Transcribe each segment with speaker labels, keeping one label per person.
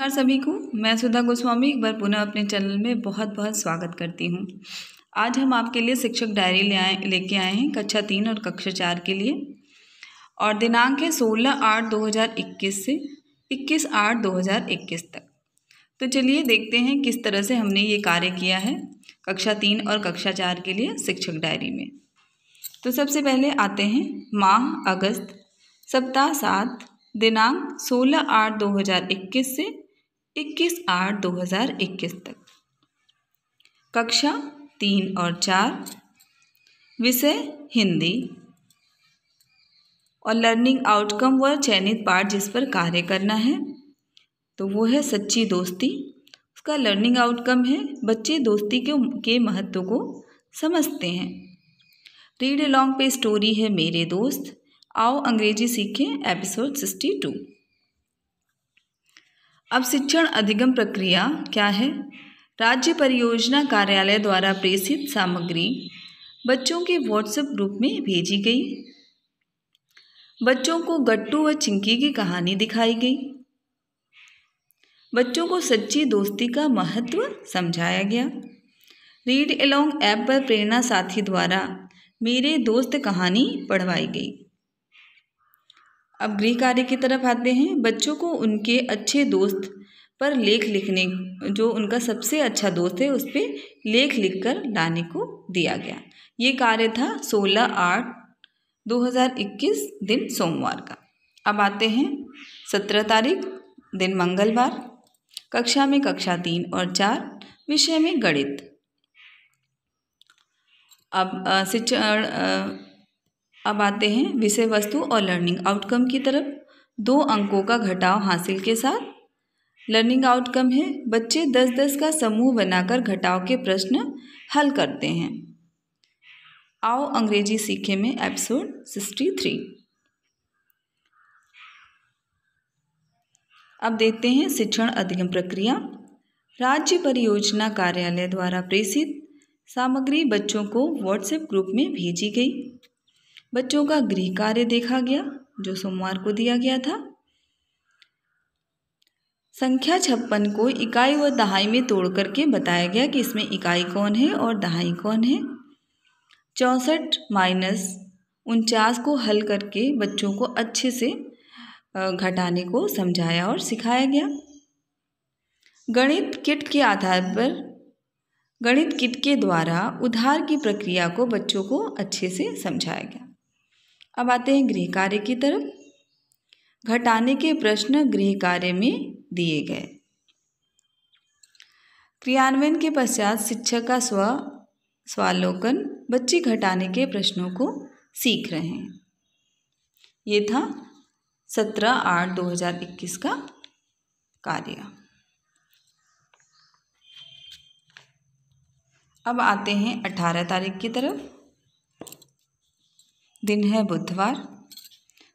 Speaker 1: नमस्कार सभी को। मैं सुधा गोस्वामी एक बार पुनः अपने चैनल में बहुत बहुत स्वागत करती हूँ। आज हम आपके लिए शिक्षक डायरी लेके आए हैं कक्षा 3 और कक्षा 4 के लिए, और दिनांक है 16/8/2021 से 21/8/2021 तक। तो चलिए देखते हैं किस तरह से हमने ये कार्य किया है कक्षा 3 और कक्षा 4 के लिए शिक्षक डायरी में। तो सबसे पहले आते हैं माह अगस्त, सप्ताह 7, दिनांक 16/8/2021 से 21/8/2021 तक। कक्षा 3 और 4, विषय हिंदी, और लर्निंग आउटकम व चयनित पाठ जिस पर कार्य करना है तो वो है सच्ची दोस्ती। उसका लर्निंग आउटकम है बच्चे दोस्ती के महत्व को समझते हैं। रीड अलॉन्ग पे स्टोरी है मेरे दोस्त। आओ अंग्रेजी सीखें एपिसोड 62। अब शिक्षण अधिगम प्रक्रिया क्या है? राज्य परियोजना कार्यालय द्वारा प्रेषित सामग्री बच्चों के व्हाट्सएप ग्रुप में भेजी गई। बच्चों को गट्टू व चिंकी की कहानी दिखाई गई। बच्चों को सच्ची दोस्ती का महत्व समझाया गया। रीड अलॉन्ग ऐप पर प्रेरणा साथी द्वारा मेरे दोस्त कहानी पढ़वाई गई। अब गृह कार्य की तरफ आते हैं। बच्चों को उनके अच्छे दोस्त पर लेख लिखने, जो उनका सबसे अच्छा दोस्त है उस पर लेख लिखकर लाने को दिया गया। ये कार्य था 16/8/2021 दिन सोमवार का। अब आते हैं 17 तारीख दिन मंगलवार। कक्षा में कक्षा 3 और 4, विषय में गणित। अब आते हैं विषय वस्तु और लर्निंग आउटकम की तरफ। 2 अंकों का घटाव हासिल के साथ लर्निंग आउटकम है बच्चे 10-10 का समूह बनाकर घटाव के प्रश्न हल करते हैं। आओ अंग्रेजी सीखे में एपिसोड 63। अब देखते हैं शिक्षण अधिगम प्रक्रिया। राज्य परियोजना कार्यालय द्वारा प्रेषित सामग्री बच्चों को व्हाट्सएप ग्रुप में भेजी गई। बच्चों का गृह कार्य देखा गया जो सोमवार को दिया गया था। संख्या 56 को इकाई व दहाई में तोड़ करके बताया गया कि इसमें इकाई कौन है और दहाई कौन है। 64 - 49 को हल करके बच्चों को अच्छे से घटाने को समझाया और सिखाया गया। गणित किट के आधार पर गणित किट के द्वारा उधार की प्रक्रिया को बच्चों को अच्छे से समझाया गया। अब आते हैं गृह कार्य की तरफ। घटाने के प्रश्न गृह कार्य में दिए गए। क्रियान्वयन के पश्चात शिक्षक का स्वावलोकन, बच्चे घटाने के प्रश्नों को सीख रहे हैं। ये था 17/8/2021 का कार्य। अब आते हैं 18 तारीख की तरफ। दिन है बुधवार।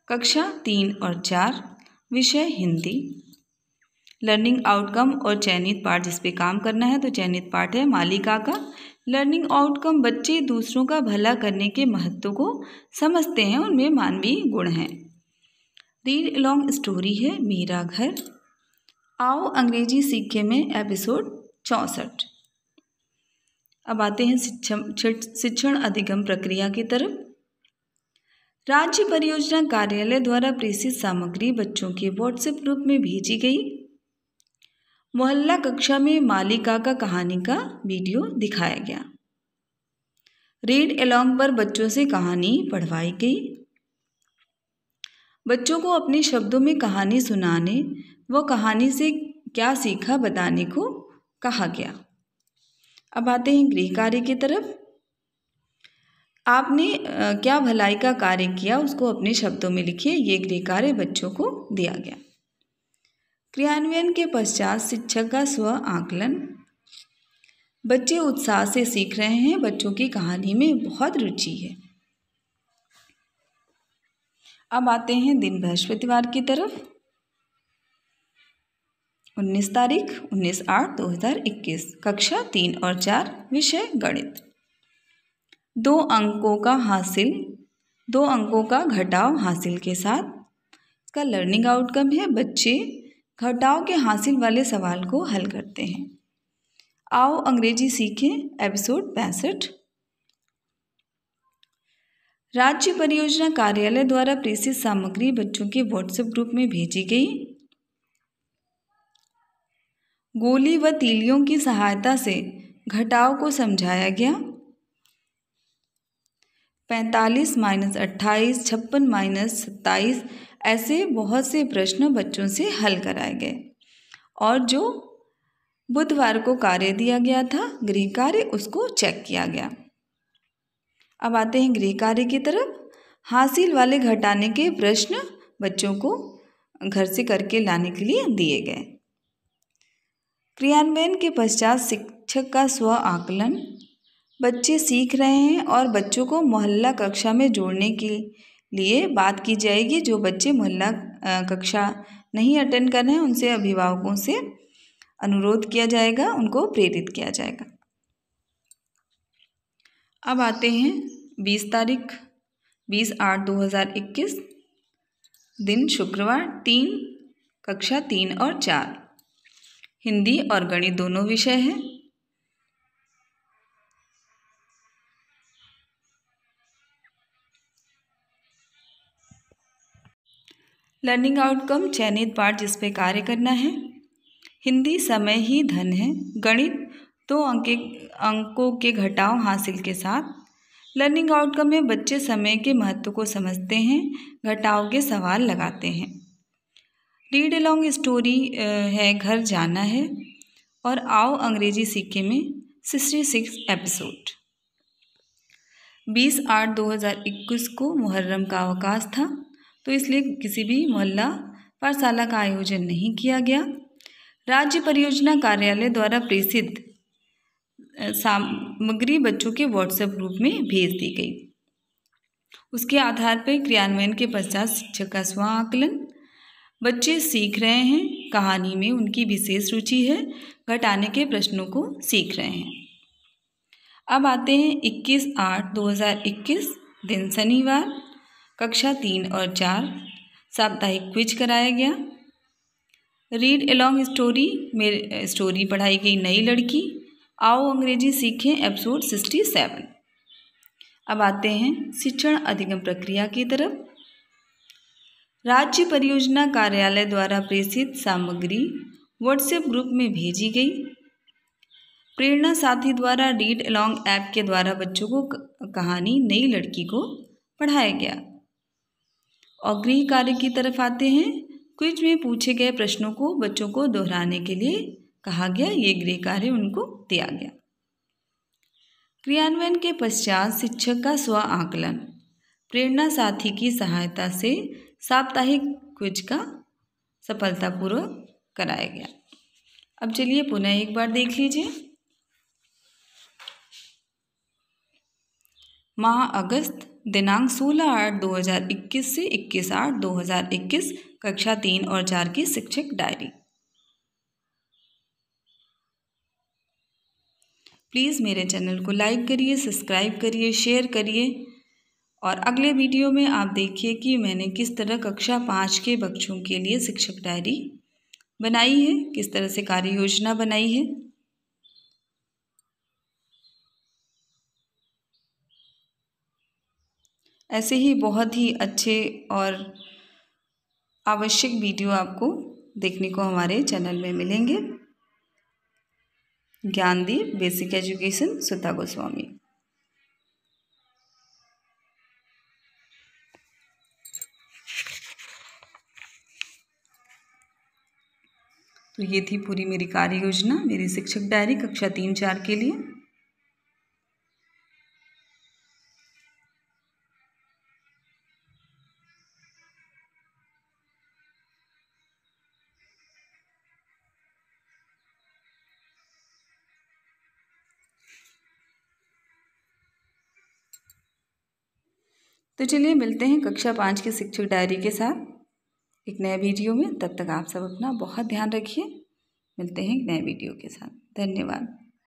Speaker 1: कक्षा 3 और 4, विषय हिंदी। लर्निंग आउटकम और चयनित पाठ जिस पे काम करना है तो चयनित पाठ है मालिका का। लर्निंग आउटकम बच्चे दूसरों का भला करने के महत्व को समझते हैं, उनमें मानवीय गुण हैं। रीड अलॉन्ग स्टोरी है मेरा घर। आओ अंग्रेजी सीखे में एपिसोड 64। अब आते हैं शिक्षण अधिगम प्रक्रिया की तरफ। राज्य परियोजना कार्यालय द्वारा प्रेषित सामग्री बच्चों के व्हाट्सएप ग्रुप में भेजी गई। मोहल्ला कक्षा में मालिका का कहानी का वीडियो दिखाया गया। रीड अलॉन्ग पर बच्चों से कहानी पढ़वाई गई। बच्चों को अपने शब्दों में कहानी सुनाने व कहानी से क्या सीखा बताने को कहा गया। अब आते हैं गृह कार्य की तरफ। आपने क्या भलाई का कार्य किया उसको अपने शब्दों में लिखिए। ये गृह कार्य बच्चों को दिया गया। क्रियान्वयन के पश्चात शिक्षक का स्व आकलन। बच्चे उत्साह से सीख रहे हैं, बच्चों की कहानी में बहुत रुचि है। अब आते हैं दिन बृहस्पतिवार की तरफ। 19 तारीख 19/8/2021, कक्षा 3 और 4, विषय गणित। 2 अंकों का घटाव हासिल के साथ इसका लर्निंग आउटकम है बच्चे घटाओ के हासिल वाले सवाल को हल करते हैं। आओ अंग्रेजी सीखें एपिसोड 65। राज्य परियोजना कार्यालय द्वारा प्रेषित सामग्री बच्चों के व्हाट्सएप ग्रुप में भेजी गई। गोली व तीलियों की सहायता से घटाव को समझाया गया। 45 - 28, 56 - 27 ऐसे बहुत से प्रश्न बच्चों से हल कराए गए और जो बुधवार को कार्य दिया गया था गृह कार्य उसको चेक किया गया। अब आते हैं गृह कार्य की तरफ। हासिल वाले घटाने के प्रश्न बच्चों को घर से करके लाने के लिए दिए गए। क्रियान्वयन के पश्चात शिक्षक का स्व आकलन। बच्चे सीख रहे हैं और बच्चों को मोहल्ला कक्षा में जोड़ने के लिए बात की जाएगी। जो बच्चे मोहल्ला कक्षा नहीं अटेंड कर रहे हैं उनसे अभिभावकों से अनुरोध किया जाएगा, उनको प्रेरित किया जाएगा। अब आते हैं 20 तारीख 20/8/2021 दिन शुक्रवार 3 कक्षा 3 और 4 हिंदी और गणित दोनों विषय हैं। लर्निंग आउटकम चयनित पाठ जिस पे कार्य करना है। हिंदी समय ही धन है। गणित 2 अंकों के घटाव हासिल के साथ। लर्निंग आउटकम में बच्चे समय के महत्व को समझते हैं, घटाव के सवाल लगाते हैं। रीड अलोंग स्टोरी है घर जाना है और आओ अंग्रेजी सीखे में 66 एपिसोड। 20/8/2021 को मुहर्रम का अवकाश था तो इसलिए किसी भी मोहल्ला पाठशाला का आयोजन नहीं किया गया। राज्य परियोजना कार्यालय द्वारा प्रेषित सामग्री बच्चों के व्हाट्सएप ग्रुप में भेज दी गई। उसके आधार पर क्रियान्वयन के पश्चात शिक्षक का स्व आकलन। बच्चे सीख रहे हैं, कहानी में उनकी विशेष रुचि है, घटाने के प्रश्नों को सीख रहे हैं। अब आते हैं 21/8/2021 दिन शनिवार कक्षा 3 और 4 साप्ताहिक क्विज कराया गया। रीड अलोंग स्टोरी में स्टोरी पढ़ाई गई नई लड़की। आओ अंग्रेजी सीखें एपिसोड 67। अब आते हैं शिक्षण अधिगम प्रक्रिया की तरफ। राज्य परियोजना कार्यालय द्वारा प्रेषित सामग्री व्हाट्सएप ग्रुप में भेजी गई। प्रेरणा साथी द्वारा रीड अलोंग ऐप के द्वारा बच्चों को कहानी नई लड़की को पढ़ाया गया। और गृह कार्य की तरफ आते हैं। क्विज में पूछे गए प्रश्नों को बच्चों को दोहराने के लिए कहा गया। ये गृह कार्य उनको दिया गया। क्रियान्वयन के पश्चात शिक्षक का स्व आकलन। प्रेरणा साथी की सहायता से साप्ताहिक क्विज का सफलतापूर्वक कराया गया। अब चलिए पुनः एक बार देख लीजिए। माह अगस्त दिनांक 16/8/2021 से 21/8/2021 कक्षा 3 और 4 की शिक्षक डायरी। प्लीज़ मेरे चैनल को लाइक करिए, सब्सक्राइब करिए, शेयर करिए और अगले वीडियो में आप देखिए कि मैंने किस तरह कक्षा 5 के बच्चों के लिए शिक्षक डायरी बनाई है, किस तरह से कार्य योजना बनाई है। ऐसे ही बहुत ही अच्छे और आवश्यक वीडियो आपको देखने को हमारे चैनल में मिलेंगे। ज्ञानदीप बेसिक एजुकेशन सुधा गोस्वामी। तो ये थी पूरी मेरी कार्य योजना, मेरी शिक्षक डायरी कक्षा 3-4 के लिए। तो चलिए मिलते हैं कक्षा 5 की शिक्षक डायरी के साथ एक नए वीडियो में। तब तक आप सब अपना बहुत ध्यान रखिए। मिलते हैं एक नए वीडियो के साथ। धन्यवाद।